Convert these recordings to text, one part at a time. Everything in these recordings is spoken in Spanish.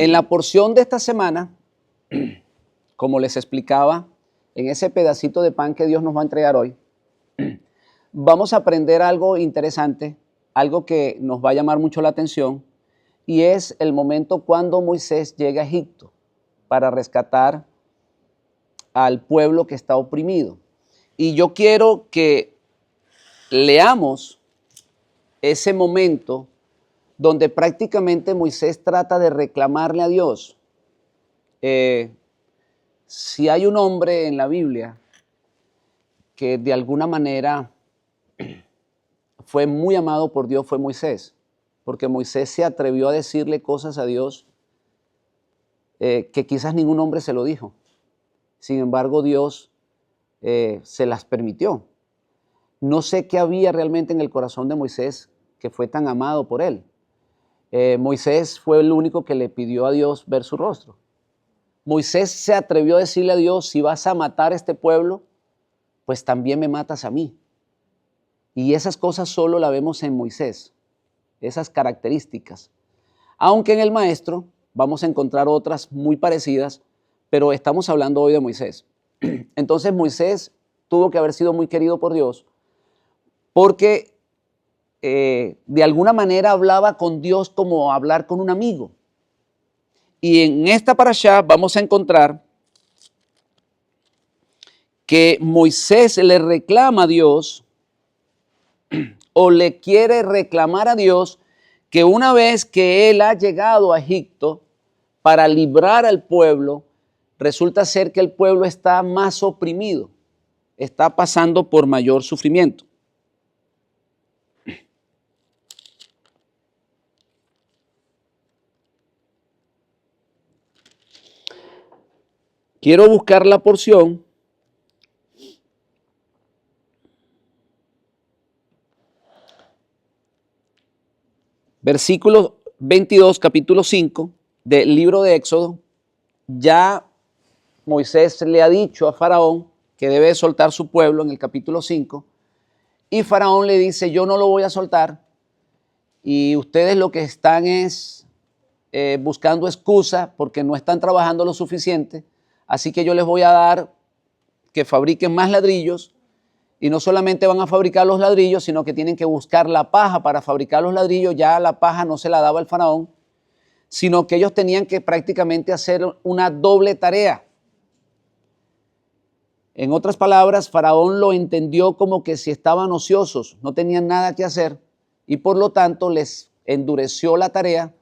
En la porción de esta semana, como les explicaba, en ese pedacito de pan que Dios nos va a entregar hoy, vamos a aprender algo interesante, algo que nos va a llamar mucho la atención, y es el momento cuando Moisés llega a Egipto para rescatar al pueblo que está oprimido. Y yo quiero que leamos ese momento donde prácticamente Moisés trata de reclamarle a Dios. Si hay un hombre en la Biblia que de alguna manera fue muy amado por Dios, fue Moisés, porque Moisés se atrevió a decirle cosas a Dios que quizás ningún hombre se lo dijo. Sin embargo, Dios se las permitió. No sé qué había realmente en el corazón de Moisés que fue tan amado por él. Moisés fue el único que le pidió a Dios ver su rostro. Moisés se atrevió a decirle a Dios, si vas a matar a este pueblo, pues también me matas a mí. Y esas cosas solo las vemos en Moisés, esas características. Aunque en el maestro vamos a encontrar otras muy parecidas, pero estamos hablando hoy de Moisés. Entonces Moisés tuvo que haber sido muy querido por Dios porque de alguna manera hablaba con Dios como hablar con un amigo. Y en esta parashá vamos a encontrar que Moisés le reclama a Dios o le quiere reclamar a Dios que una vez que él ha llegado a Egipto para librar al pueblo, resulta ser que el pueblo está más oprimido, está pasando por mayor sufrimiento. Quiero buscar la porción versículo 22, capítulo 5 del libro de Éxodo. Ya Moisés le ha dicho a Faraón que debe soltar su pueblo en el capítulo 5 y Faraón le dice, yo no lo voy a soltar y ustedes lo que están es buscando excusa porque no están trabajando lo suficiente, así que yo les voy a dar que fabriquen más ladrillos y no solamente van a fabricar los ladrillos, sino que tienen que buscar la paja para fabricar los ladrillos. Ya la paja no se la daba el faraón, sino que ellos tenían que prácticamente hacer una doble tarea. En otras palabras, Faraón lo entendió como que si estaban ociosos, no tenían nada que hacer y por lo tanto les endureció la tarea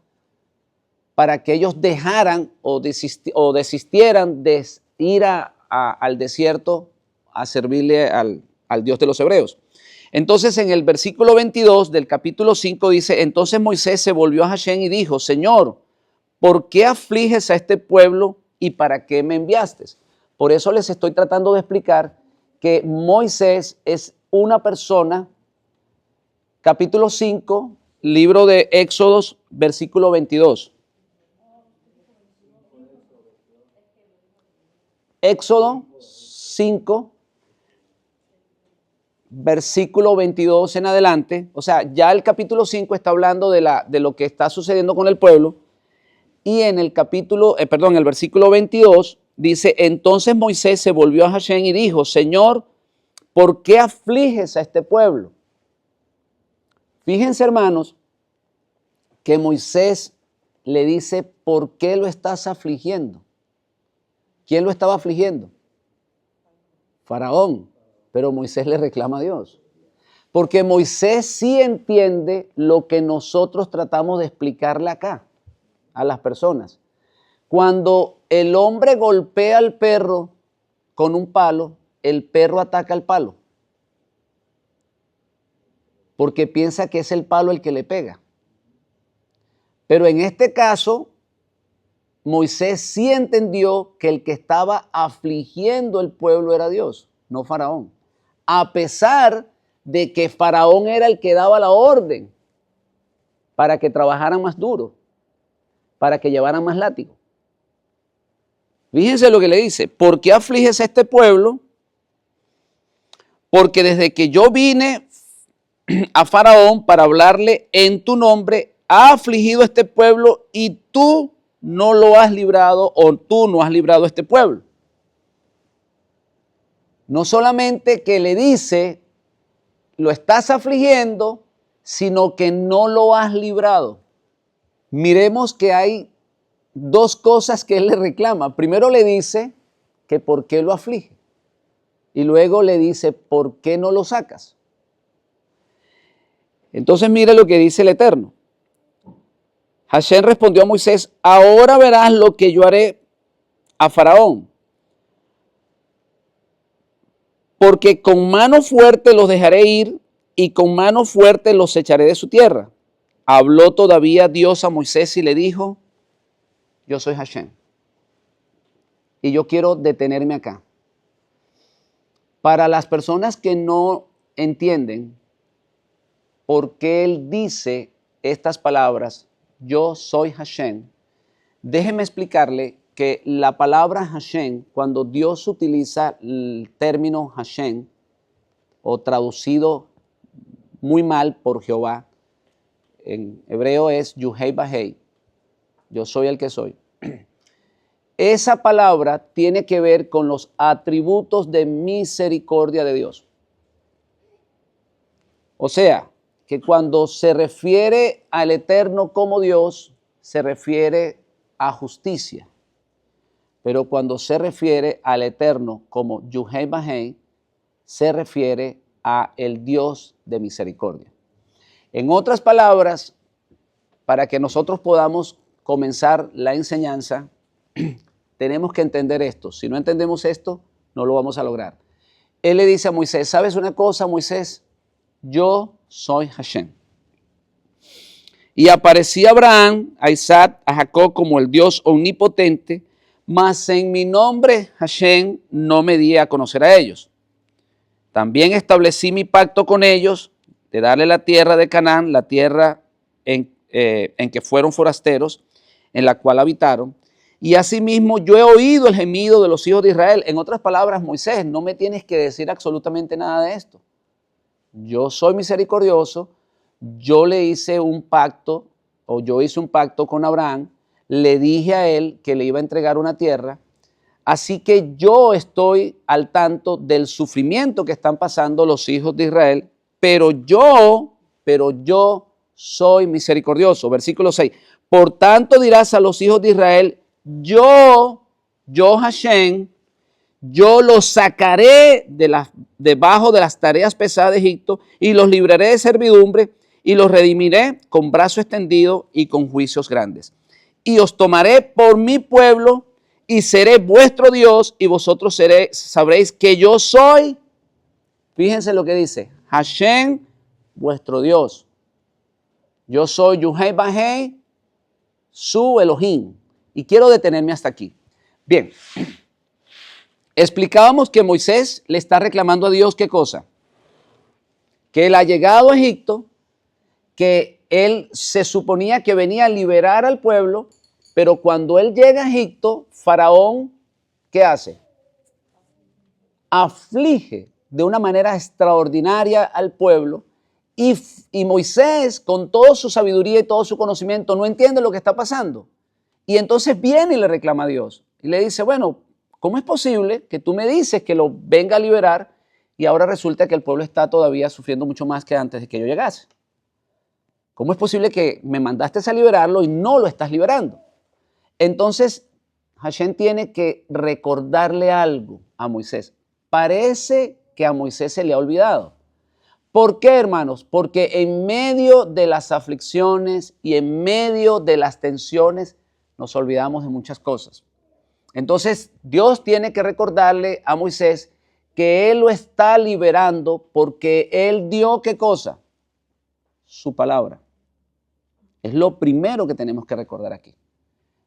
para que ellos dejaran o desistieran de ir al desierto a servirle al Dios de los hebreos. Entonces en el versículo 22 del capítulo 5 dice, entonces Moisés se volvió a Hashem y dijo, Señor, ¿por qué afliges a este pueblo y para qué me enviaste? Por eso les estoy tratando de explicar que Moisés es una persona, capítulo 5, libro de Éxodos, versículo 22. Éxodo 5, versículo 22 en adelante. O sea, ya el capítulo 5 está hablando de lo que está sucediendo con el pueblo. Y en el el versículo 22 dice, entonces Moisés se volvió a Hashem y dijo, Señor, ¿por qué afliges a este pueblo? Fíjense, hermanos, que Moisés le dice, ¿por qué lo estás afligiendo? ¿Quién lo estaba afligiendo? Faraón. Pero Moisés le reclama a Dios. Porque Moisés sí entiende lo que nosotros tratamos de explicarle acá a las personas. Cuando el hombre golpea al perro con un palo, el perro ataca al palo. Porque piensa que es el palo el que le pega. Pero en este caso, Moisés sí entendió que el que estaba afligiendo el pueblo era Dios, no Faraón. A pesar de que Faraón era el que daba la orden para que trabajaran más duro, para que llevaran más látigo. Fíjense lo que le dice, ¿por qué afliges a este pueblo? Porque desde que yo vine a Faraón para hablarle en tu nombre, ha afligido a este pueblo y tú no lo has librado o tú no has librado a este pueblo. No solamente que le dice, lo estás afligiendo, sino que no lo has librado. Miremos que hay dos cosas que él le reclama. Primero le dice que por qué lo aflige. Y luego le dice, ¿por qué no lo sacas? Entonces mire lo que dice el Eterno. Hashem respondió a Moisés, ahora verás lo que yo haré a Faraón, porque con mano fuerte los dejaré ir y con mano fuerte los echaré de su tierra. Habló todavía Dios a Moisés y le dijo, yo soy Hashem. Y yo quiero detenerme acá. Para las personas que no entienden por qué él dice estas palabras, yo soy Hashem, déjeme explicarle que la palabra Hashem, cuando Dios utiliza el término Hashem, o traducido muy mal por Jehová, en hebreo es Yuhei Bahei, yo soy el que soy. Esa palabra tiene que ver con los atributos de misericordia de Dios. O sea, que cuando se refiere al Eterno como Dios, se refiere a justicia. Pero cuando se refiere al Eterno como Yuhei Bahei, se refiere a el Dios de misericordia. En otras palabras, para que nosotros podamos comenzar la enseñanza, tenemos que entender esto. Si no entendemos esto, no lo vamos a lograr. Él le dice a Moisés, ¿sabes una cosa, Moisés? Yo soy Hashem. Y aparecía Abraham, a Isaac, a Jacob como el Dios omnipotente, mas en mi nombre Hashem no me di a conocer a ellos. También establecí mi pacto con ellos de darle la tierra de Canaán, la tierra en que fueron forasteros, en la cual habitaron. Y asimismo yo he oído el gemido de los hijos de Israel. En otras palabras, Moisés, no me tienes que decir absolutamente nada de esto. Yo soy misericordioso, yo le hice un pacto, o yo hice un pacto con Abraham, le dije a él que le iba a entregar una tierra, así que yo estoy al tanto del sufrimiento que están pasando los hijos de Israel, pero yo soy misericordioso. Versículo 6. Por tanto dirás a los hijos de Israel, yo Hashem, yo los sacaré debajo de las tareas pesadas de Egipto y los libraré de servidumbre y los redimiré con brazo extendido y con juicios grandes. Y os tomaré por mi pueblo y seré vuestro Dios y vosotros sabréis que yo soy, fíjense lo que dice, Hashem, vuestro Dios. Yo soy Yuhei Bahei, su Elohim. Y quiero detenerme hasta aquí. Bien, explicábamos que Moisés le está reclamando a Dios ¿qué cosa? Que él ha llegado a Egipto, que él se suponía que venía a liberar al pueblo, pero cuando él llega a Egipto, Faraón, ¿qué hace? Aflige de una manera extraordinaria al pueblo y Moisés, con toda su sabiduría y todo su conocimiento, no entiende lo que está pasando. Y entonces viene y le reclama a Dios. Y le dice, bueno, ¿cómo es posible que tú me dices que lo venga a liberar y ahora resulta que el pueblo está todavía sufriendo mucho más que antes de que yo llegase? ¿Cómo es posible que me mandaste a liberarlo y no lo estás liberando? Entonces, Hashem tiene que recordarle algo a Moisés. Parece que a Moisés se le ha olvidado. ¿Por qué, hermanos? Porque en medio de las aflicciones y en medio de las tensiones nos olvidamos de muchas cosas. Entonces, Dios tiene que recordarle a Moisés que Él lo está liberando porque Él dio ¿qué cosa? Su palabra. Es lo primero que tenemos que recordar aquí.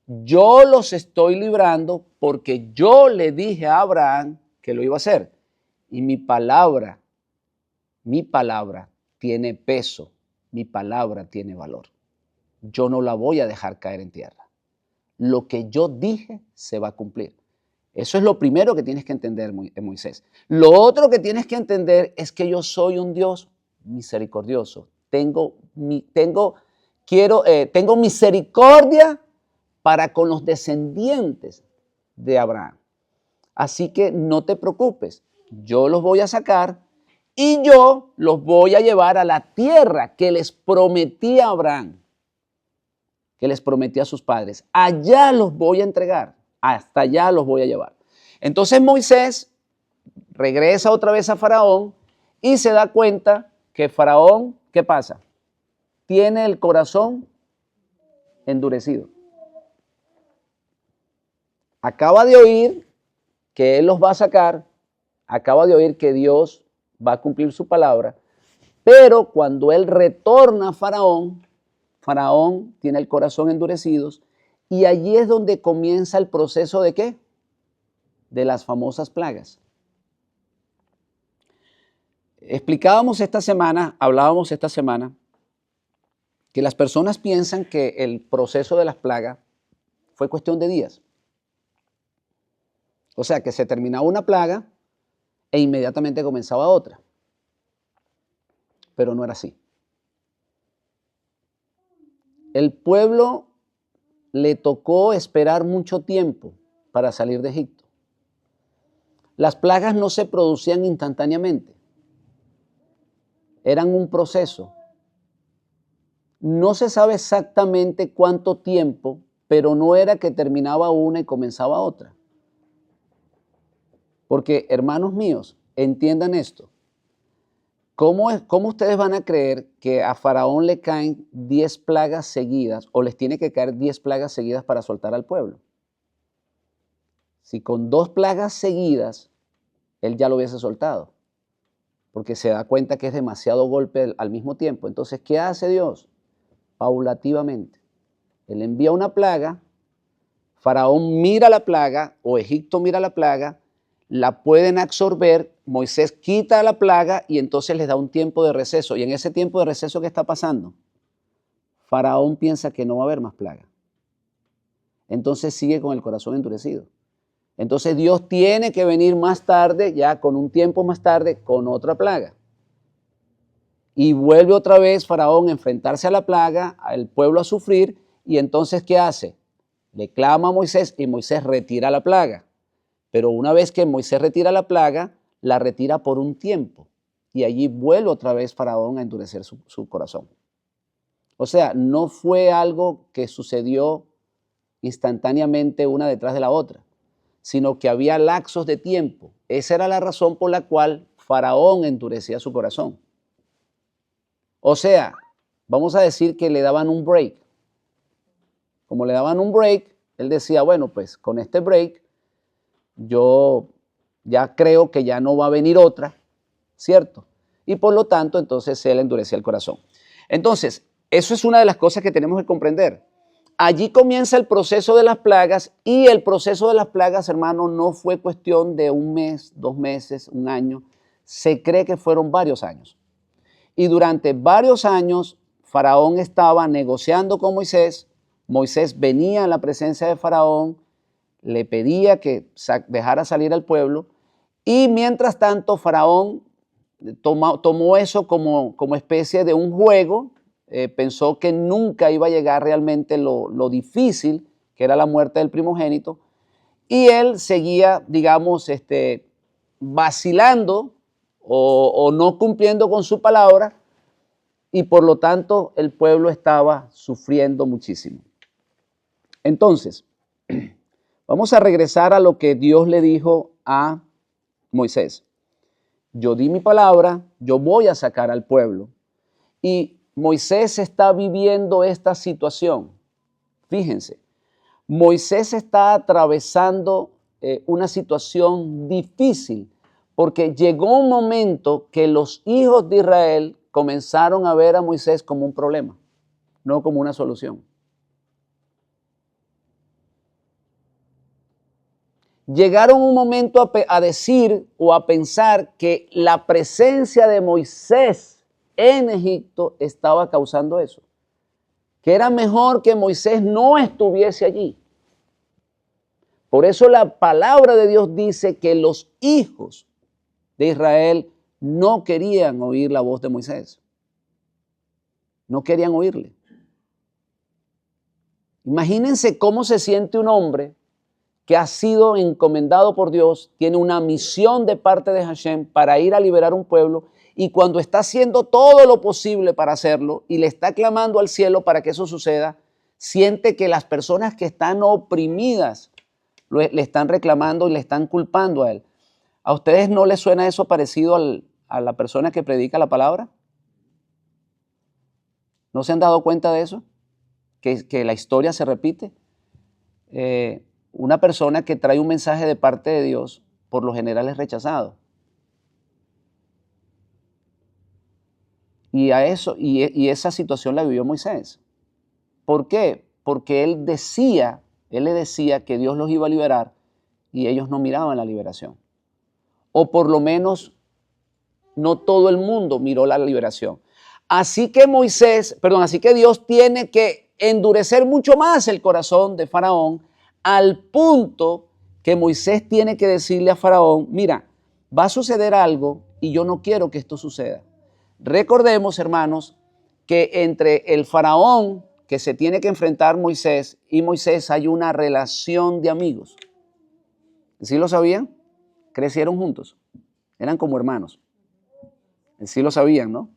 Yo los estoy librando porque yo le dije a Abraham que lo iba a hacer. Y mi palabra tiene peso, mi palabra tiene valor. Yo no la voy a dejar caer en tierra. Lo que yo dije se va a cumplir. Eso es lo primero que tienes que entender, Moisés. Lo otro que tienes que entender es que yo soy un Dios misericordioso. Tengo misericordia para con los descendientes de Abraham. Así que no te preocupes, yo los voy a sacar y yo los voy a llevar a la tierra que les prometí a Abraham, que les prometí a sus padres. Allá los voy a entregar, hasta allá los voy a llevar. Entonces Moisés regresa otra vez a Faraón y se da cuenta que Faraón, ¿qué pasa? Tiene el corazón endurecido. Acaba de oír que él los va a sacar, acaba de oír que Dios va a cumplir su palabra, pero cuando él retorna a Faraón, Faraón tiene el corazón endurecido y allí es donde comienza el proceso ¿de qué? De las famosas plagas. Hablábamos esta semana, que las personas piensan que el proceso de las plagas fue cuestión de días. O sea, que se terminaba una plaga e inmediatamente comenzaba otra. Pero no era así. El pueblo le tocó esperar mucho tiempo para salir de Egipto. Las plagas no se producían instantáneamente. Eran un proceso. No se sabe exactamente cuánto tiempo, pero no era que terminaba una y comenzaba otra. Porque, hermanos míos, entiendan esto. ¿Cómo ustedes van a creer que a Faraón le caen 10 plagas seguidas o les tiene que caer 10 plagas seguidas para soltar al pueblo? Si con 2 plagas seguidas, él ya lo hubiese soltado. Porque se da cuenta que es demasiado golpe al mismo tiempo. Entonces, ¿qué hace Dios? Paulativamente. Él envía una plaga, Faraón mira la plaga o Egipto mira la plaga, la pueden absorber, Moisés quita la plaga y entonces les da un tiempo de receso. Y en ese tiempo de receso, ¿qué está pasando? Faraón piensa que no va a haber más plaga. Entonces sigue con el corazón endurecido. Entonces Dios tiene que venir más tarde, ya con un tiempo más tarde, con otra plaga. Y vuelve otra vez Faraón a enfrentarse a la plaga, al pueblo a sufrir, y entonces ¿qué hace? Le clama a Moisés y Moisés retira la plaga. Pero una vez que Moisés retira la plaga, la retira por un tiempo. Y allí vuelve otra vez Faraón a endurecer su corazón. O sea, no fue algo que sucedió instantáneamente una detrás de la otra, sino que había lapsos de tiempo. Esa era la razón por la cual Faraón endurecía su corazón. O sea, vamos a decir que le daban un break. Como le daban un break, él decía, bueno, pues con este break yo ya creo que ya no va a venir otra, ¿cierto? Y por lo tanto, entonces él endurecía el corazón. Entonces, eso es una de las cosas que tenemos que comprender. Allí comienza el proceso de las plagas y el proceso de las plagas, hermano, no fue cuestión de un mes, 2 meses, un año. Se cree que fueron varios años. Y durante varios años, Faraón estaba negociando con Moisés. Moisés venía a la presencia de Faraón, le pedía que dejara salir al pueblo y mientras tanto Faraón tomó eso como especie de un juego, pensó que nunca iba a llegar realmente lo difícil que era la muerte del primogénito y él seguía, digamos, vacilando o no cumpliendo con su palabra y por lo tanto el pueblo estaba sufriendo muchísimo. Entonces, vamos a regresar a lo que Dios le dijo a Moisés. Yo di mi palabra, yo voy a sacar al pueblo. Y Moisés está viviendo esta situación. Fíjense, Moisés está atravesando una situación difícil porque llegó un momento que los hijos de Israel comenzaron a ver a Moisés como un problema, no como una solución. Llegaron un momento a decir o a pensar que la presencia de Moisés en Egipto estaba causando eso. Que era mejor que Moisés no estuviese allí. Por eso la palabra de Dios dice que los hijos de Israel no querían oír la voz de Moisés. No querían oírle. Imagínense cómo se siente un hombre que ha sido encomendado por Dios, tiene una misión de parte de Hashem para ir a liberar un pueblo, y cuando está haciendo todo lo posible para hacerlo y le está clamando al cielo para que eso suceda, siente que las personas que están oprimidas le están reclamando y le están culpando a él. ¿A ustedes no les suena eso parecido a la persona que predica la palabra? ¿No se han dado cuenta de eso? Que la historia se repite. Una persona que trae un mensaje de parte de Dios, por lo general es rechazado. Y esa situación la vivió Moisés. ¿Por qué? Porque él le decía que Dios los iba a liberar y ellos no miraban la liberación. O por lo menos no todo el mundo miró la liberación. Así que Dios tiene que endurecer mucho más el corazón de Faraón, al punto que Moisés tiene que decirle a Faraón: mira, va a suceder algo y yo no quiero que esto suceda. Recordemos, hermanos, que entre el Faraón que se tiene que enfrentar Moisés y Moisés hay una relación de amigos. ¿Sí lo sabían? Crecieron juntos, eran como hermanos. Sí lo sabían, ¿no?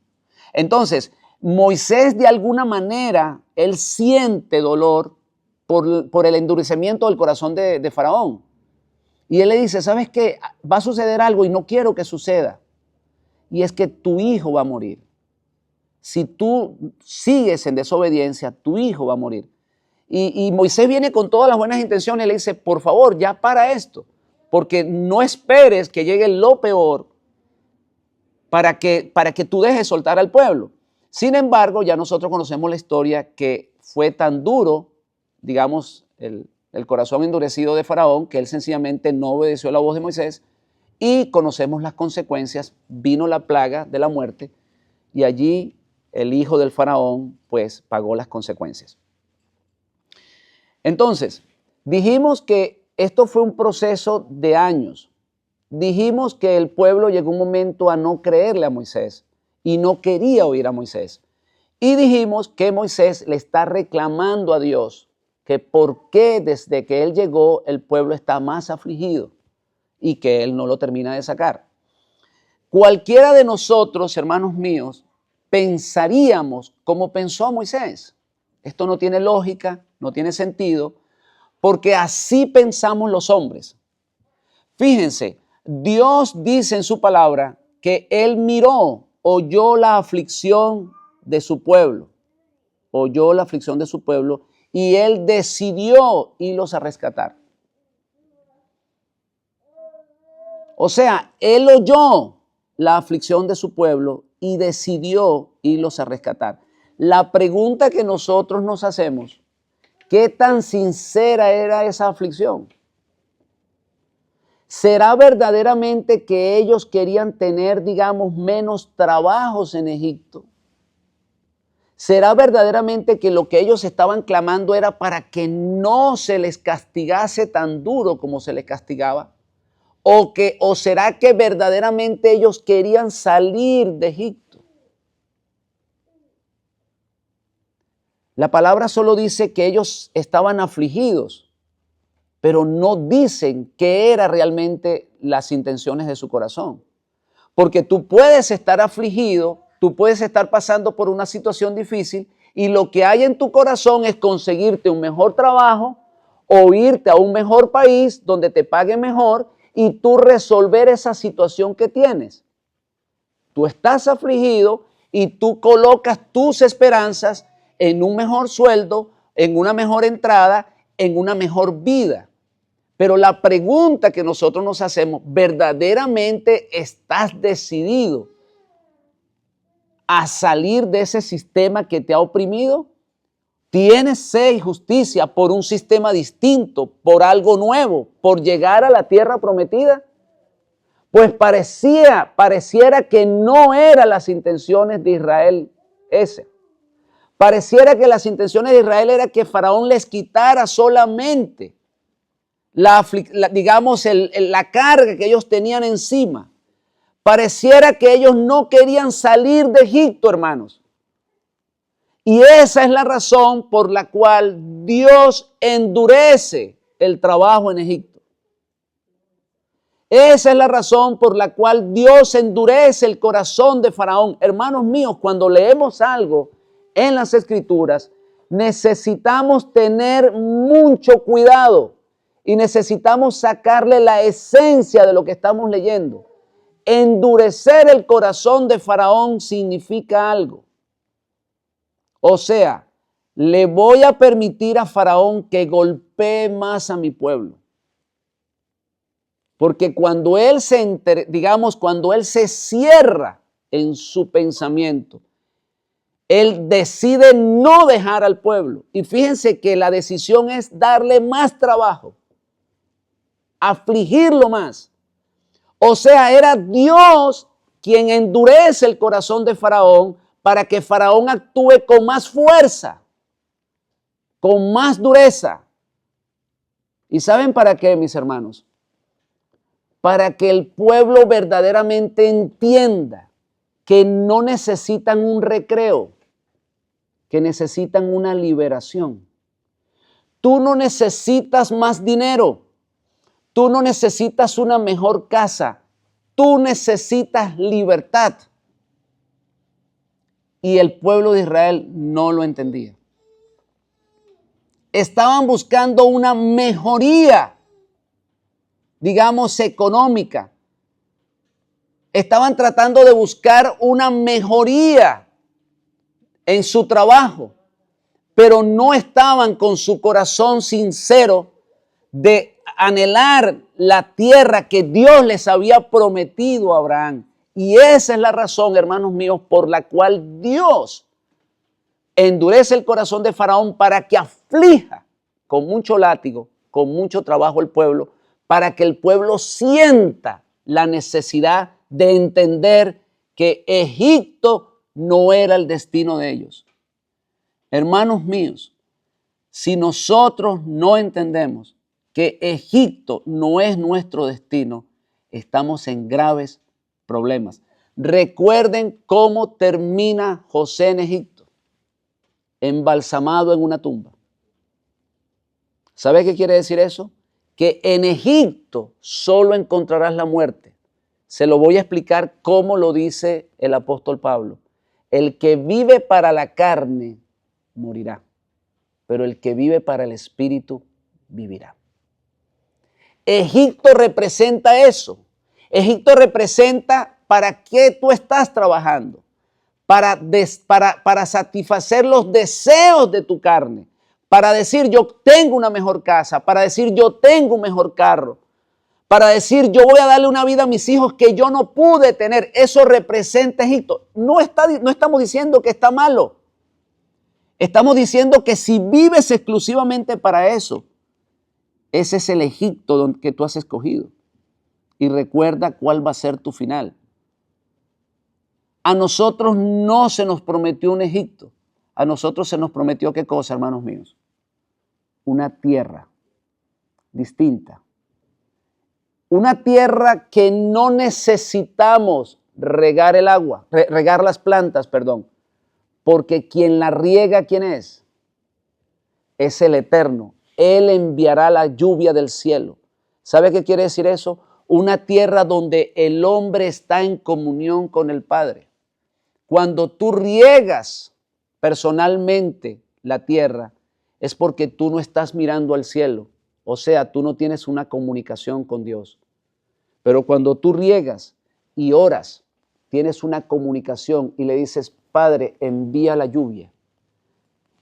Entonces, Moisés de alguna manera, él siente dolor por el endurecimiento del corazón de Faraón. Y él le dice: ¿sabes qué? Va a suceder algo y no quiero que suceda. Y es que tu hijo va a morir. Si tú sigues en desobediencia, tu hijo va a morir. Y Moisés viene con todas las buenas intenciones y le dice: por favor, ya para esto, porque no esperes que llegue lo peor para que tú dejes soltar al pueblo. Sin embargo, ya nosotros conocemos la historia, que fue tan duro, digamos, el corazón endurecido de Faraón, que él sencillamente no obedeció la voz de Moisés, y conocemos las consecuencias. Vino la plaga de la muerte y allí el hijo del Faraón pues pagó las consecuencias. Entonces, dijimos que esto fue un proceso de años. Dijimos que el pueblo llegó un momento a no creerle a Moisés y no quería oír a Moisés. Y dijimos que Moisés le está reclamando a Dios que por qué desde que él llegó el pueblo está más afligido y que él no lo termina de sacar. Cualquiera de nosotros, hermanos míos, pensaríamos como pensó Moisés. Esto no tiene lógica, no tiene sentido, porque así pensamos los hombres. Fíjense, Dios dice en su palabra que Él oyó la aflicción de su pueblo, y Él decidió irlos a rescatar. O sea, Él oyó la aflicción de su pueblo y decidió irlos a rescatar. La pregunta que nosotros nos hacemos: ¿qué tan sincera era esa aflicción? ¿Será verdaderamente que ellos querían tener, digamos, menos trabajos en Egipto? ¿Será verdaderamente que lo que ellos estaban clamando era para que no se les castigase tan duro como se les castigaba? ¿O será que verdaderamente ellos querían salir de Egipto? La palabra solo dice que ellos estaban afligidos, pero no dicen qué eran realmente las intenciones de su corazón. Porque tú puedes estar afligido, tú puedes estar pasando por una situación difícil y lo que hay en tu corazón es conseguirte un mejor trabajo o irte a un mejor país donde te paguen mejor y tú resolver esa situación que tienes. Tú estás afligido y tú colocas tus esperanzas en un mejor sueldo, en una mejor entrada, en una mejor vida. Pero la pregunta que nosotros nos hacemos: ¿verdaderamente estás decidido a salir de ese sistema que te ha oprimido? ¿Tienes sed y justicia por un sistema distinto, por algo nuevo, por llegar a la tierra prometida? Pues pareciera que no eran las intenciones de Israel ese. Pareciera que las intenciones de Israel era que Faraón les quitara solamente la carga que ellos tenían encima. Pareciera que ellos no querían salir de Egipto, hermanos. Y esa es la razón por la cual Dios endurece el trabajo en Egipto. Esa es la razón por la cual Dios endurece el corazón de Faraón. Hermanos míos, cuando leemos algo en las Escrituras, necesitamos tener mucho cuidado y necesitamos sacarle la esencia de lo que estamos leyendo. Endurecer el corazón de Faraón significa algo. O sea, le voy a permitir a Faraón que golpee más a mi pueblo. Porque cuando él cuando él se cierra en su pensamiento, él decide no dejar al pueblo. Y fíjense que la decisión es darle más trabajo, afligirlo más. O sea, era Dios quien endurece el corazón de Faraón para que Faraón actúe con más fuerza, con más dureza. ¿Y saben para qué, mis hermanos? Para que el pueblo verdaderamente entienda que no necesitan un recreo, que necesitan una liberación. Tú no necesitas más dinero, tú no necesitas una mejor casa, tú necesitas libertad. Y el pueblo de Israel no lo entendía. Estaban buscando una mejoría, digamos, económica. Estaban tratando de buscar una mejoría en su trabajo, pero no estaban con su corazón sincero de anhelar la tierra que Dios les había prometido a Abraham. Y esa es la razón, hermanos míos, por la cual Dios endurece el corazón de Faraón para que aflija con mucho látigo, con mucho trabajo el pueblo, para que el pueblo sienta la necesidad de entender que Egipto no era el destino de ellos. Hermanos míos, si nosotros no entendemos que Egipto no es nuestro destino, estamos en graves problemas. Recuerden cómo termina José en Egipto, embalsamado en una tumba. ¿Sabe qué quiere decir eso? Que en Egipto solo encontrarás la muerte. Se lo voy a explicar cómo lo dice el apóstol Pablo. El que vive para la carne morirá, pero el que vive para el espíritu vivirá. Egipto representa eso. Egipto representa para qué tú estás trabajando, para satisfacer los deseos de tu carne, para decir yo tengo una mejor casa, para decir yo tengo un mejor carro, para decir yo voy a darle una vida a mis hijos que yo no pude tener. Eso representa Egipto. No estamos diciendo que está malo. Estamos diciendo que si vives exclusivamente para eso, ese es el Egipto que tú has escogido. Y recuerda cuál va a ser tu final. A nosotros no se nos prometió un Egipto. A nosotros se nos prometió ¿qué cosa, hermanos míos? Una tierra distinta. Una tierra que no necesitamos regar el agua, regar las plantas, perdón. Porque quien la riega, ¿quién es? Es el Eterno. Él enviará la lluvia del cielo. ¿Sabe qué quiere decir eso? Una tierra donde el hombre está en comunión con el Padre. Cuando tú riegas personalmente la tierra, es porque tú no estás mirando al cielo. O sea, tú no tienes una comunicación con Dios. Pero cuando tú riegas y oras, tienes una comunicación y le dices, Padre, envía la lluvia.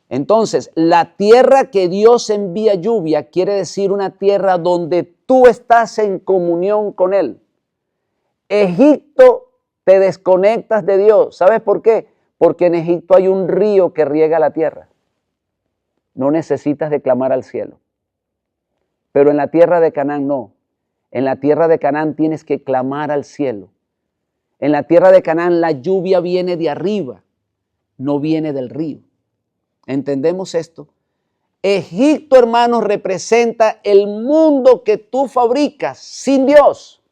Entonces, la tierra que Dios envía lluvia quiere decir una tierra donde tú estás en comunión con Él. Egipto, te desconectas de Dios. ¿Sabes por qué? Porque en Egipto hay un río que riega la tierra. No necesitas de clamar al cielo. Pero en la tierra de Canaán no. En la tierra de Canaán tienes que clamar al cielo. En la tierra de Canaán la lluvia viene de arriba, no viene del río. ¿Entendemos esto? Egipto, hermanos, representa el mundo que tú fabricas sin Dios.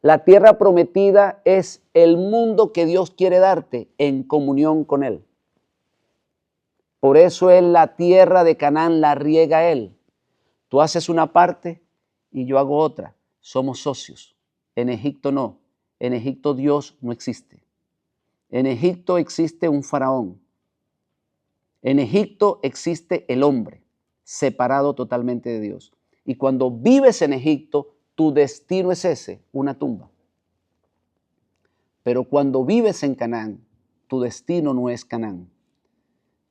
La tierra prometida es el mundo que Dios quiere darte en comunión con Él. Por eso Él la tierra de Canaán la riega Él. Tú haces una parte y yo hago otra. Somos socios. En Egipto no. En Egipto Dios no existe. En Egipto existe un faraón. En Egipto existe el hombre, separado totalmente de Dios. Y cuando vives en Egipto, tu destino es ese, una tumba. Pero cuando vives en Canaán, tu destino no es Canaán.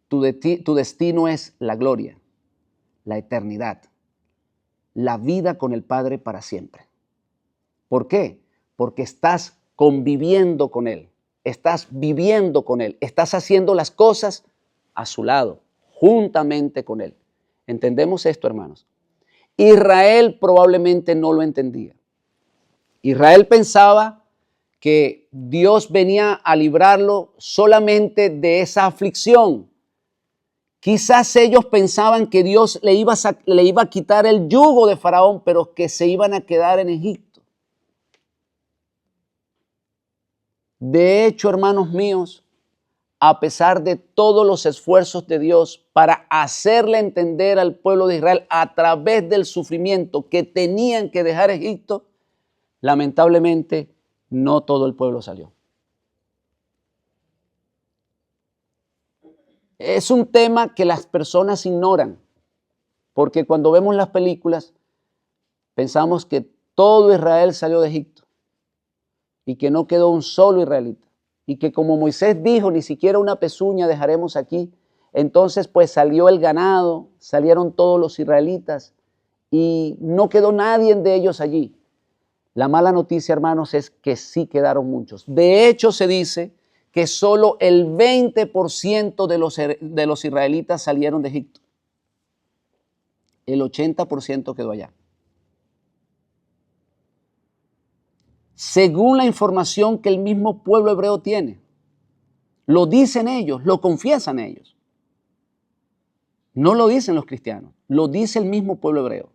Tu destino es la gloria, la eternidad, la vida con el Padre para siempre. ¿Por qué? Porque estás conviviendo con Él, estás viviendo con Él, estás haciendo las cosas a su lado, juntamente con Él. ¿Entendemos esto, hermanos? Israel probablemente no lo entendía. Israel pensaba que Dios venía a librarlo solamente de esa aflicción. Quizás ellos pensaban que Dios le iba a quitar el yugo de Faraón, pero que se iban a quedar en Egipto. De hecho, hermanos míos, a pesar de todos los esfuerzos de Dios para hacerle entender al pueblo de Israel a través del sufrimiento que tenían que dejar Egipto, lamentablemente no todo el pueblo salió. Es un tema que las personas ignoran, porque cuando vemos las películas pensamos que todo Israel salió de Egipto y que no quedó un solo israelita. Y que como Moisés dijo, ni siquiera una pezuña dejaremos aquí. Entonces pues salió el ganado, salieron todos los israelitas y no quedó nadie de ellos allí. La mala noticia, hermanos, es que sí quedaron muchos. De hecho, se dice que solo el 20% de los israelitas salieron de Egipto. El 80% quedó allá. Según la información que el mismo pueblo hebreo tiene. Lo dicen ellos, lo confiesan ellos. No lo dicen los cristianos, lo dice el mismo pueblo hebreo.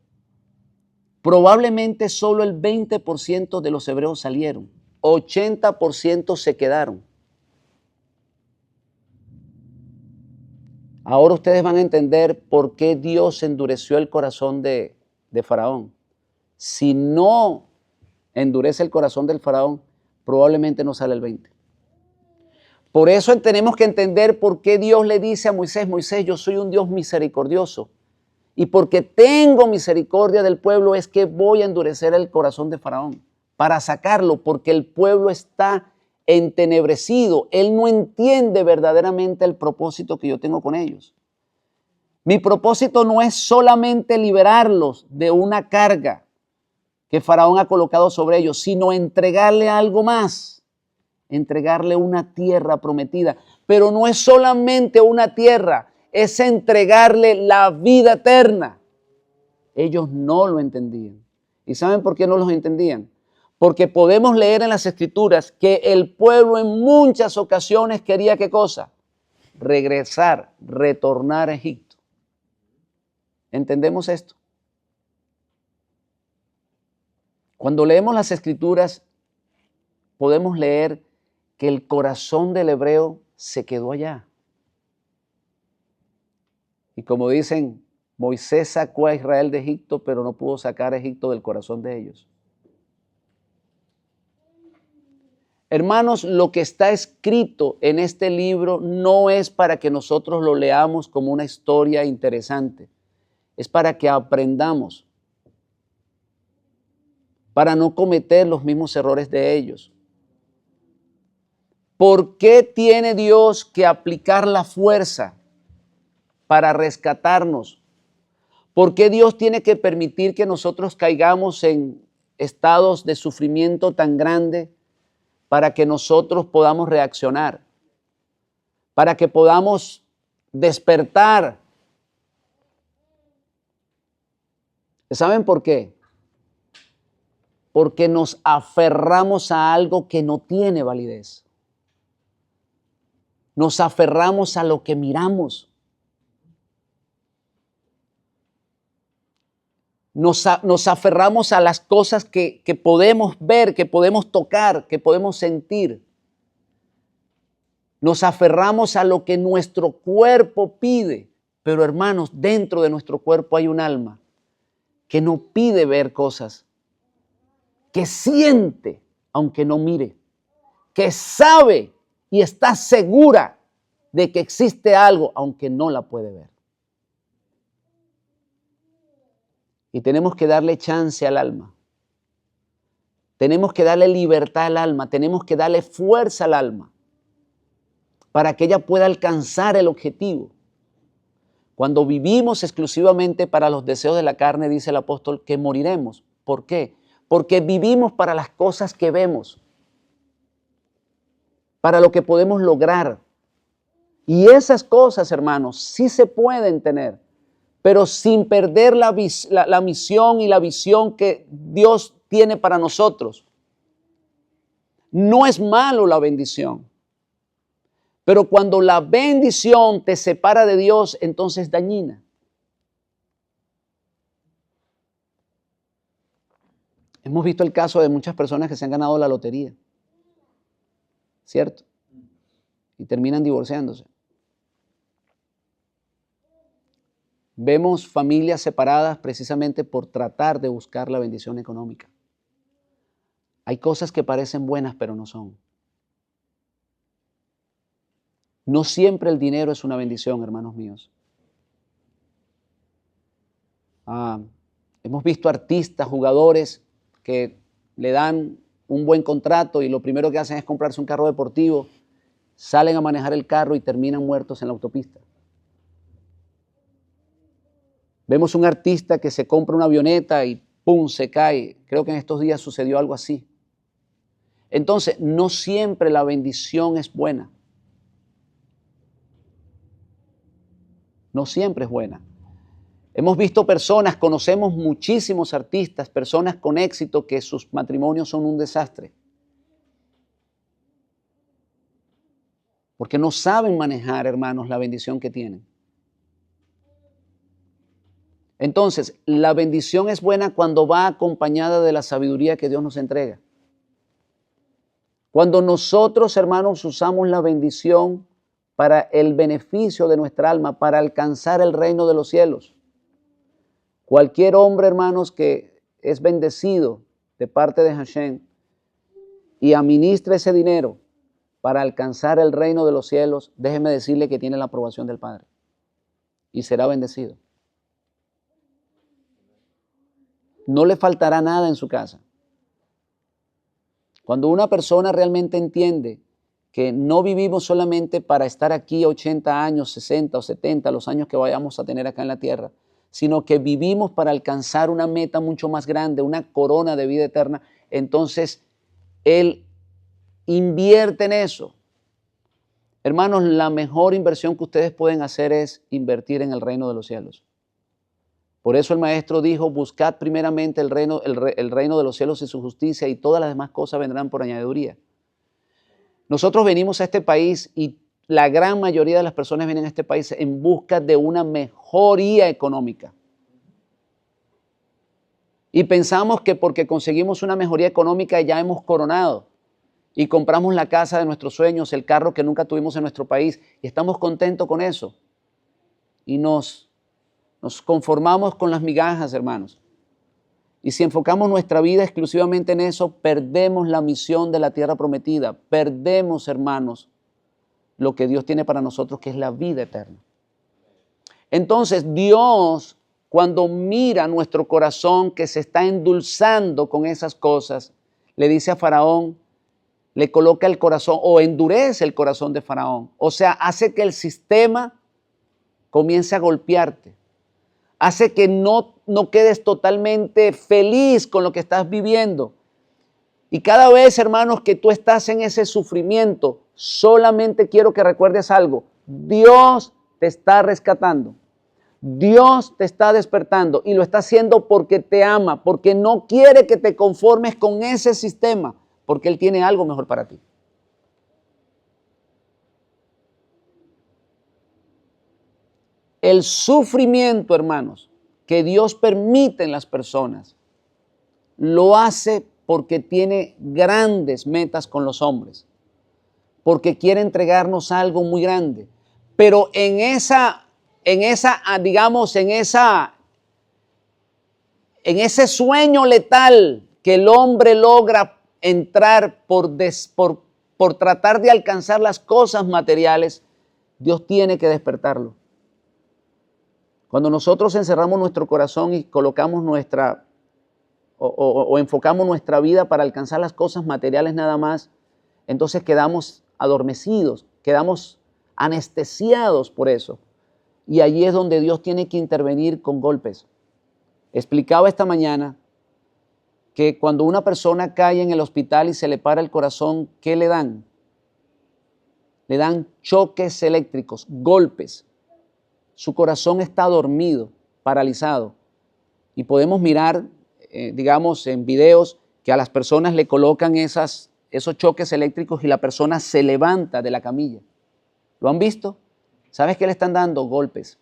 Probablemente solo el 20% de los hebreos salieron, 80% se quedaron. Ahora ustedes van a entender por qué Dios endureció el corazón de Faraón. Si no endurece el corazón del Faraón, probablemente no sale el 20%. Por eso tenemos que entender por qué Dios le dice a Moisés, Moisés, yo soy un Dios misericordioso. Y porque tengo misericordia del pueblo es que voy a endurecer el corazón de Faraón para sacarlo, porque el pueblo está entenebrecido. Él no entiende verdaderamente el propósito que yo tengo con ellos. Mi propósito no es solamente liberarlos de una carga que Faraón ha colocado sobre ellos, sino entregarle algo más. Entregarle una tierra prometida, pero no es solamente una tierra, es entregarle la vida eterna. Ellos no lo entendían. ¿Y saben por qué no los entendían? Porque podemos leer en las Escrituras que el pueblo en muchas ocasiones quería ¿qué cosa? Regresar, retornar a Egipto. ¿Entendemos esto? Cuando leemos las Escrituras, podemos leer que el corazón del hebreo se quedó allá. Y como dicen, Moisés sacó a Israel de Egipto, pero no pudo sacar a Egipto del corazón de ellos. Hermanos, lo que está escrito en este libro no es para que nosotros lo leamos como una historia interesante. Es para que aprendamos, para no cometer los mismos errores de ellos. ¿Por qué tiene Dios que aplicar la fuerza para rescatarnos? ¿Por qué Dios tiene que permitir que nosotros caigamos en estados de sufrimiento tan grande para que nosotros podamos reaccionar? Para que podamos despertar. ¿Saben por qué? Porque nos aferramos a algo que no tiene validez. Nos aferramos a lo que miramos. Nos aferramos a las cosas que podemos ver, que podemos tocar, que podemos sentir. Nos aferramos a lo que nuestro cuerpo pide. Pero hermanos, dentro de nuestro cuerpo hay un alma que no pide ver cosas, que siente aunque no mire, que sabe y está segura de que existe algo aunque no la puede ver. Y tenemos que darle chance al alma. Tenemos que darle libertad al alma, tenemos que darle fuerza al alma para que ella pueda alcanzar el objetivo. Cuando vivimos exclusivamente para los deseos de la carne, dice el apóstol, que moriremos. ¿Por qué? Porque vivimos para las cosas que vemos, para lo que podemos lograr. Y esas cosas, hermanos, sí se pueden tener, pero sin perder la misión y la visión que Dios tiene para nosotros. No es malo la bendición, pero cuando la bendición te separa de Dios, entonces es dañina. Hemos visto el caso de muchas personas que se han ganado la lotería, ¿cierto? Y terminan divorciándose. Vemos familias separadas precisamente por tratar de buscar la bendición económica. Hay cosas que parecen buenas, pero no son. No siempre el dinero es una bendición, hermanos míos. Hemos visto artistas, jugadores que le dan un buen contrato y lo primero que hacen es comprarse un carro deportivo, salen a manejar el carro y terminan muertos en la autopista. Vemos un artista que se compra una avioneta y ¡pum!, se cae. Creo que en estos días sucedió algo así. Entonces, no siempre la bendición es buena. No siempre es buena. Hemos visto personas, conocemos muchísimos artistas, personas con éxito que sus matrimonios son un desastre. Porque no saben manejar, hermanos, la bendición que tienen. Entonces, la bendición es buena cuando va acompañada de la sabiduría que Dios nos entrega. Cuando nosotros, hermanos, usamos la bendición para el beneficio de nuestra alma, para alcanzar el reino de los cielos. Cualquier hombre, hermanos, que es bendecido de parte de Hashem y administra ese dinero para alcanzar el reino de los cielos, déjeme decirle que tiene la aprobación del Padre y será bendecido. No le faltará nada en su casa. Cuando una persona realmente entiende que no vivimos solamente para estar aquí 80 años, 60 o 70, los años que vayamos a tener acá en la tierra, sino que vivimos para alcanzar una meta mucho más grande, una corona de vida eterna, entonces él invierte en eso. Hermanos, la mejor inversión que ustedes pueden hacer es invertir en el reino de los cielos. Por eso el maestro dijo, buscad primeramente el reino de los cielos y su justicia y todas las demás cosas vendrán por añadiduría. Nosotros venimos a este país y la gran mayoría de las personas vienen a este país en busca de una mejoría económica. Y pensamos que porque conseguimos una mejoría económica ya hemos coronado y compramos la casa de nuestros sueños, el carro que nunca tuvimos en nuestro país y estamos contentos con eso. Y nos conformamos con las migajas, hermanos. Y si enfocamos nuestra vida exclusivamente en eso, perdemos la misión de la tierra prometida. Perdemos, hermanos, lo que Dios tiene para nosotros, que es la vida eterna. Entonces, Dios, cuando mira nuestro corazón que se está endulzando con esas cosas, le dice a Faraón, le coloca el corazón o endurece el corazón de Faraón. O sea, hace que el sistema comience a golpearte. Hace que no quedes totalmente feliz con lo que estás viviendo. Y cada vez, hermanos, que tú estás en ese sufrimiento, solamente quiero que recuerdes algo. Dios te está rescatando. Dios te está despertando y lo está haciendo porque te ama, porque no quiere que te conformes con ese sistema, porque Él tiene algo mejor para ti. El sufrimiento, hermanos, que Dios permite en las personas, lo hace porque tiene grandes metas con los hombres. porque quiere entregarnos algo muy grande. Pero digamos, en ese sueño letal que el hombre logra entrar por tratar de alcanzar las cosas materiales, Dios tiene que despertarlo. Cuando nosotros encerramos nuestro corazón y colocamos o enfocamos nuestra vida para alcanzar las cosas materiales nada más, entonces quedamos adormecidos, quedamos anestesiados por eso. Y allí es donde Dios tiene que intervenir con golpes. Explicaba esta mañana que cuando una persona cae en el hospital y se le para el corazón, ¿qué le dan? Le dan choques eléctricos, golpes. Su corazón está dormido, paralizado. Y podemos mirar, digamos, en videos que a las personas le colocan esos choques eléctricos y la persona se levanta de la camilla. ¿Lo han visto? ¿Sabes qué le están dando? Golpes.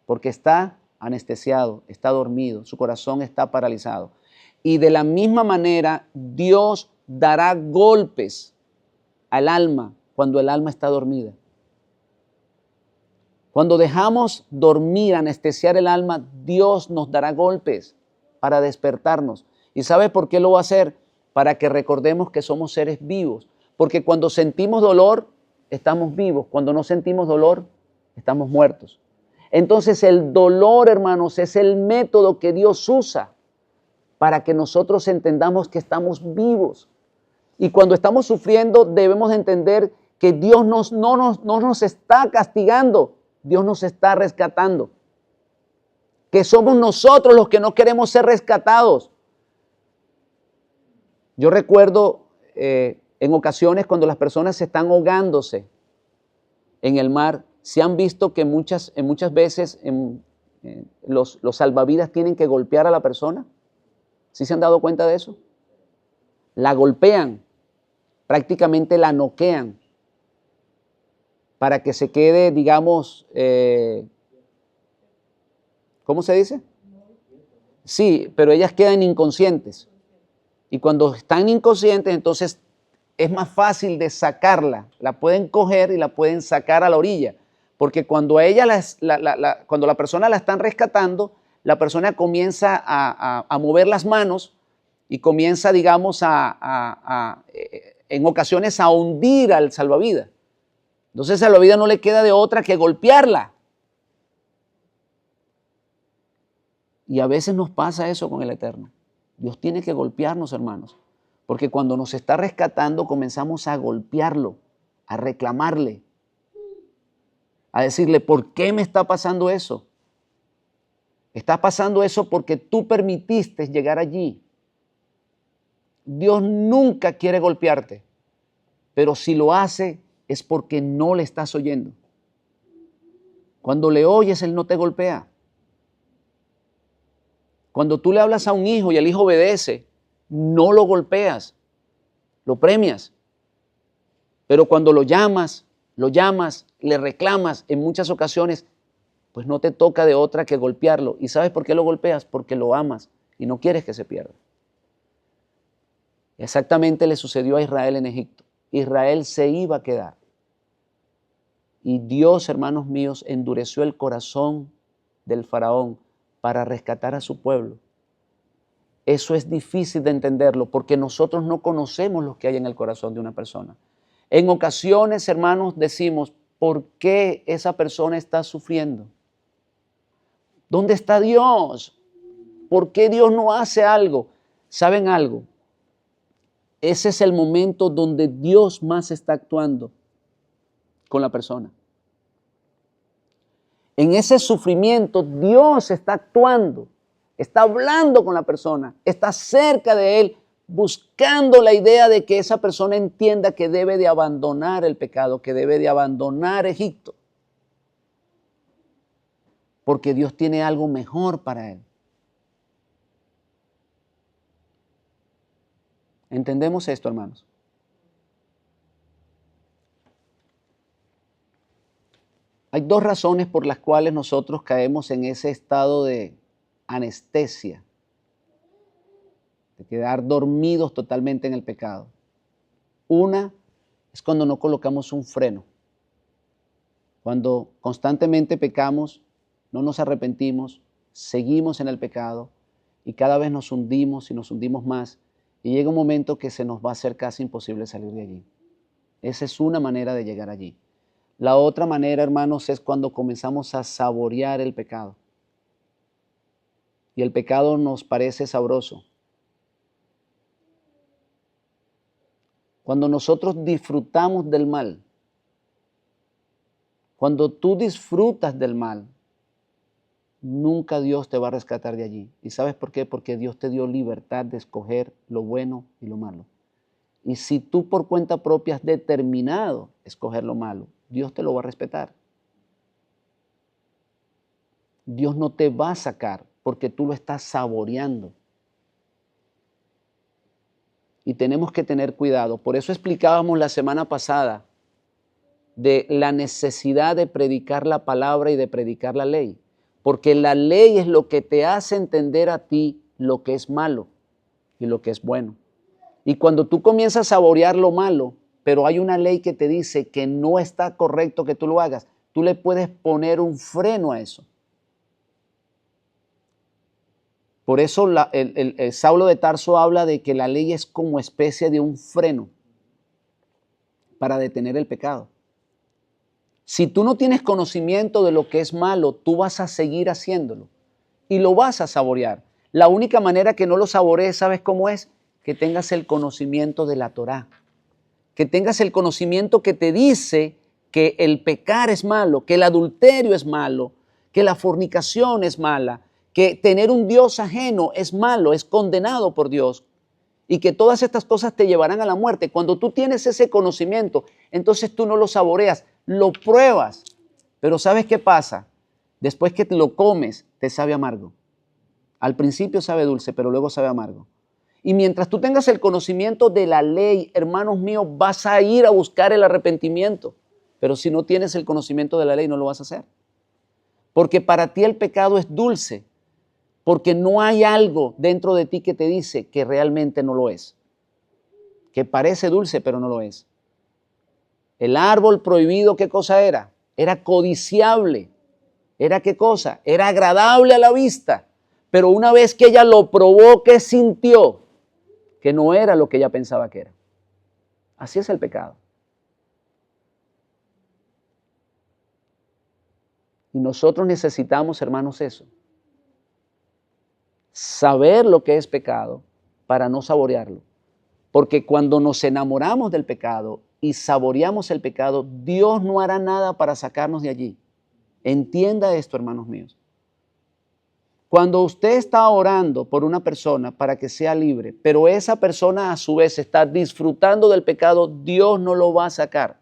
Porque está anestesiado, está dormido, su corazón está paralizado. Y de la misma manera, Dios dará golpes al alma cuando el alma está dormida. Cuando dejamos dormir, anestesiar el alma, Dios nos dará golpes para despertarnos. ¿Y sabe por qué lo va a hacer? Para que recordemos que somos seres vivos. Porque cuando sentimos dolor, estamos vivos. Cuando no sentimos dolor, estamos muertos. Entonces el dolor, hermanos, es el método que Dios usa para que nosotros entendamos que estamos vivos. Y cuando estamos sufriendo, debemos entender que Dios no nos está castigando, Dios nos está rescatando. Que somos nosotros los que no queremos ser rescatados. Yo recuerdo en ocasiones cuando las personas están ahogándose en el mar, se han visto que muchas veces los salvavidas tienen que golpear a la persona. ¿Sí se han dado cuenta de eso? La golpean, prácticamente la noquean para que se quede, digamos, ¿cómo se dice? Sí, pero ellas quedan inconscientes. Y cuando están inconscientes, entonces es más fácil de sacarla. La pueden coger y la pueden sacar a la orilla. Porque cuando a ella cuando la persona la están rescatando, la persona comienza a mover las manos y comienza, digamos, en ocasiones a hundir al salvavidas. Entonces al salvavidas no le queda de otra que golpearla. Y a veces nos pasa eso con el Eterno. Dios tiene que golpearnos, hermanos, porque cuando nos está rescatando comenzamos a golpearlo, a reclamarle, a decirle, ¿por qué me está pasando eso? Está pasando eso porque tú permitiste llegar allí. Dios nunca quiere golpearte, pero si lo hace es porque no le estás oyendo. Cuando le oyes, Él no te golpea. Cuando tú le hablas a un hijo y el hijo obedece, no lo golpeas, lo premias. Pero cuando lo llamas, le reclamas en muchas ocasiones, pues no te toca de otra que golpearlo. ¿Y sabes por qué lo golpeas? Porque lo amas y no quieres que se pierda. Exactamente le sucedió a Israel en Egipto. Israel se iba a quedar. Y Dios, hermanos míos, endureció el corazón del faraón para rescatar a su pueblo. Eso es difícil de entenderlo porque nosotros no conocemos lo que hay en el corazón de una persona. En ocasiones, hermanos, decimos, ¿por qué esa persona está sufriendo? ¿Dónde está Dios? ¿Por qué Dios no hace algo? ¿Saben algo? Ese es el momento donde Dios más está actuando con la persona. En ese sufrimiento Dios está actuando, está hablando con la persona, está cerca de él, buscando la idea de que esa persona entienda que debe de abandonar el pecado, que debe de abandonar Egipto. Porque Dios tiene algo mejor para él. ¿Entendemos esto, hermanos? Hay dos razones por las cuales nosotros caemos en ese estado de anestesia, de quedar dormidos totalmente en el pecado. Una es cuando no colocamos un freno. Cuando constantemente pecamos, no nos arrepentimos, seguimos en el pecado y cada vez nos hundimos y nos hundimos más. Y llega un momento que se nos va a hacer casi imposible salir de allí. Esa es una manera de llegar allí. La otra manera, hermanos, es cuando comenzamos a saborear el pecado. Y el pecado nos parece sabroso. Cuando nosotros disfrutamos del mal, cuando tú disfrutas del mal, nunca Dios te va a rescatar de allí. ¿Y sabes por qué? Porque Dios te dio libertad de escoger lo bueno y lo malo. Y si tú por cuenta propia has determinado escoger lo malo, Dios te lo va a respetar. Dios no te va a sacar porque tú lo estás saboreando. Y tenemos que tener cuidado. Por eso explicábamos la semana pasada de la necesidad de predicar la palabra y de predicar la ley. Porque la ley es lo que te hace entender a ti lo que es malo y lo que es bueno. Y cuando tú comienzas a saborear lo malo, pero hay una ley que te dice que no está correcto que tú lo hagas, tú le puedes poner un freno a eso. Por eso el Saulo de Tarso habla de que la ley es como especie de un freno para detener el pecado. Si tú no tienes conocimiento de lo que es malo, tú vas a seguir haciéndolo y lo vas a saborear. La única manera que no lo saborees, ¿sabes cómo es? Que tengas el conocimiento de la Torá, que tengas el conocimiento que te dice que el pecar es malo, que el adulterio es malo, que la fornicación es mala, que tener un Dios ajeno es malo, es condenado por Dios y que todas estas cosas te llevarán a la muerte. Cuando tú tienes ese conocimiento, entonces tú no lo saboreas, lo pruebas. Pero ¿sabes qué pasa? Después que te lo comes, te sabe amargo. Al principio sabe dulce, pero luego sabe amargo. Y mientras tú tengas el conocimiento de la ley, hermanos míos, vas a ir a buscar el arrepentimiento. Pero si no tienes el conocimiento de la ley, no lo vas a hacer. Porque para ti el pecado es dulce. Porque no hay algo dentro de ti que te dice que realmente no lo es. Que parece dulce, pero no lo es. El árbol prohibido, ¿qué cosa era? Era codiciable. ¿Era qué cosa? Era agradable a la vista. Pero una vez que ella lo probó, ¿qué sintió? Que no era lo que ella pensaba que era. Así es el pecado. Y nosotros necesitamos, hermanos, eso. Saber lo que es pecado para no saborearlo. Porque cuando nos enamoramos del pecado y saboreamos el pecado, Dios no hará nada para sacarnos de allí. Entienda esto, hermanos míos. Cuando usted está orando por una persona para que sea libre, pero esa persona a su vez está disfrutando del pecado, Dios no lo va a sacar.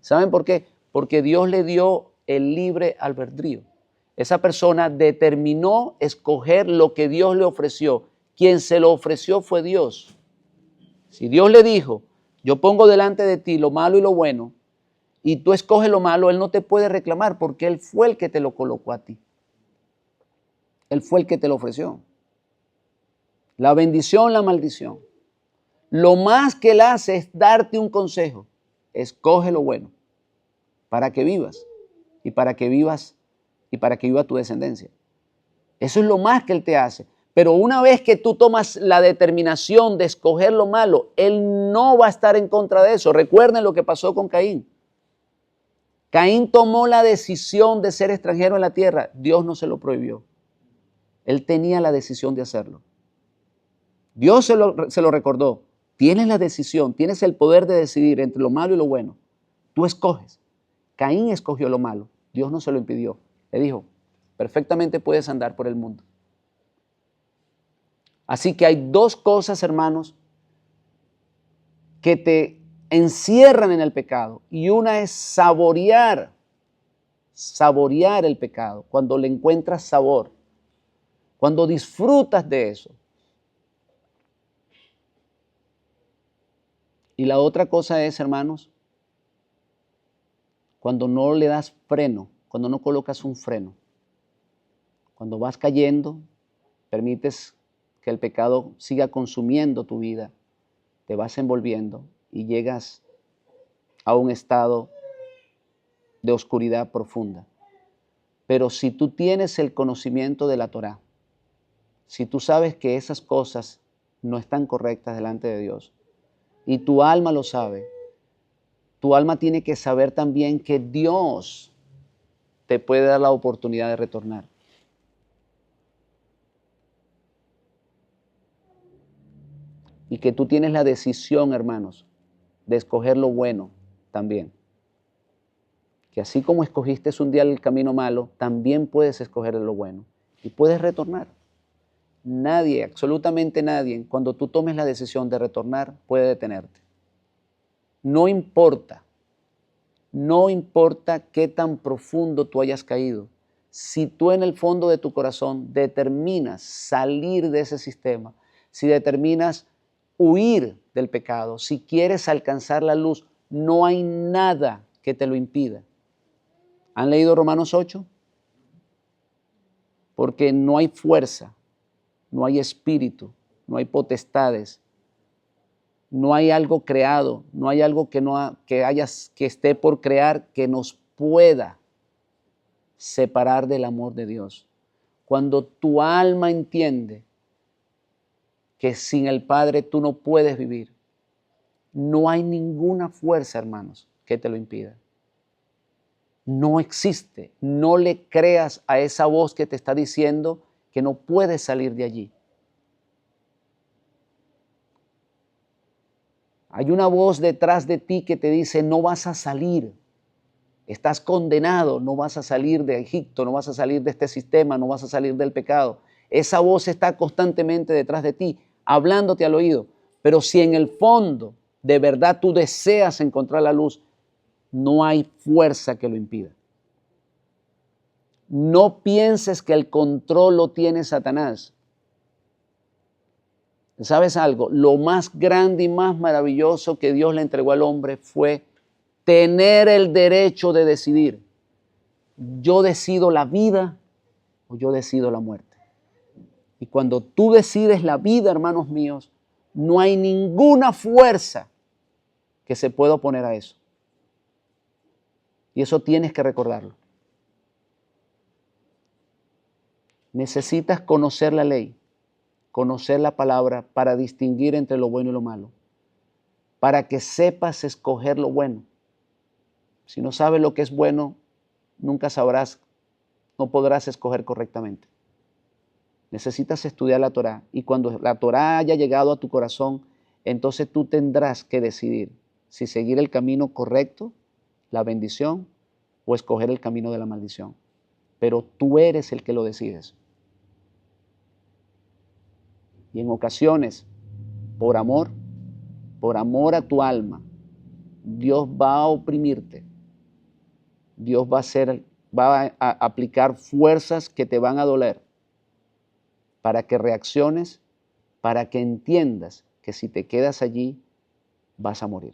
¿Saben por qué? Porque Dios le dio el libre albedrío. Esa persona determinó escoger lo que Dios le ofreció. Quien se lo ofreció fue Dios. Si Dios le dijo, yo pongo delante de ti lo malo y lo bueno, y tú escoges lo malo, Él no te puede reclamar porque Él fue el que te lo colocó a ti. Él fue el que te lo ofreció. La bendición, la maldición. Lo más que Él hace es darte un consejo. Escoge lo bueno para que vivas y para que vivas y para que viva tu descendencia. Eso es lo más que Él te hace. Pero una vez que tú tomas la determinación de escoger lo malo, Él no va a estar en contra de eso. Recuerden lo que pasó con Caín. Caín tomó la decisión de ser extranjero en la tierra. Dios no se lo prohibió. Él tenía la decisión de hacerlo. Dios se lo recordó. Tienes la decisión, tienes el poder de decidir entre lo malo y lo bueno. Tú escoges. Caín escogió lo malo. Dios no se lo impidió. Le dijo, perfectamente puedes andar por el mundo. Así que hay dos cosas, hermanos, que te encierran en el pecado. Y una es saborear el pecado, cuando le encuentras sabor, cuando disfrutas de eso. Y la otra cosa es, hermanos, cuando no le das freno, cuando no colocas un freno, cuando vas cayendo, permites que el pecado siga consumiendo tu vida, te vas envolviendo y llegas a un estado de oscuridad profunda. Pero si tú tienes el conocimiento de la Torá, si tú sabes que esas cosas no están correctas delante de Dios, y tu alma lo sabe, tu alma tiene que saber también que Dios te puede dar la oportunidad de retornar. Y que tú tienes la decisión, hermanos, de escoger lo bueno también. Que así como escogiste un día el camino malo, también puedes escoger lo bueno y puedes retornar. Nadie, absolutamente nadie, cuando tú tomes la decisión de retornar, puede detenerte. No importa qué tan profundo tú hayas caído. Si tú en el fondo de tu corazón determinas salir de ese sistema, si determinas huir del pecado, si quieres alcanzar la luz, no hay nada que te lo impida. ¿Han leído Romanos 8? Porque no hay fuerza, no hay espíritu, no hay potestades, no hay algo creado, no hay algo que esté por crear que nos pueda separar del amor de Dios. Cuando tu alma entiende que sin el Padre tú no puedes vivir, no hay ninguna fuerza, hermanos, que te lo impida. No existe. No le creas a esa voz que te está diciendo que no puedes salir de allí. Hay una voz detrás de ti que te dice, no vas a salir. Estás condenado, no vas a salir de Egipto, no vas a salir de este sistema, no vas a salir del pecado. Esa voz está constantemente detrás de ti, hablándote al oído. Pero si en el fondo de verdad tú deseas encontrar la luz, no hay fuerza que lo impida. No pienses que el control lo tiene Satanás. ¿Sabes algo? Lo más grande y más maravilloso que Dios le entregó al hombre fue tener el derecho de decidir. Yo decido la vida o yo decido la muerte. Y cuando tú decides la vida, hermanos míos, no hay ninguna fuerza que se pueda oponer a eso. Y eso tienes que recordarlo. Necesitas conocer la ley, conocer la palabra para distinguir entre lo bueno y lo malo, para que sepas escoger lo bueno. Si no sabes lo que es bueno, nunca sabrás, no podrás escoger correctamente. Necesitas estudiar la Torá y cuando la Torá haya llegado a tu corazón, entonces tú tendrás que decidir si seguir el camino correcto, la bendición, o escoger el camino de la maldición. Pero tú eres el que lo decides. Y en ocasiones, por amor a tu alma, Dios va a oprimirte. Dios va a aplicar fuerzas que te van a doler para que reacciones, para que entiendas que si te quedas allí, vas a morir.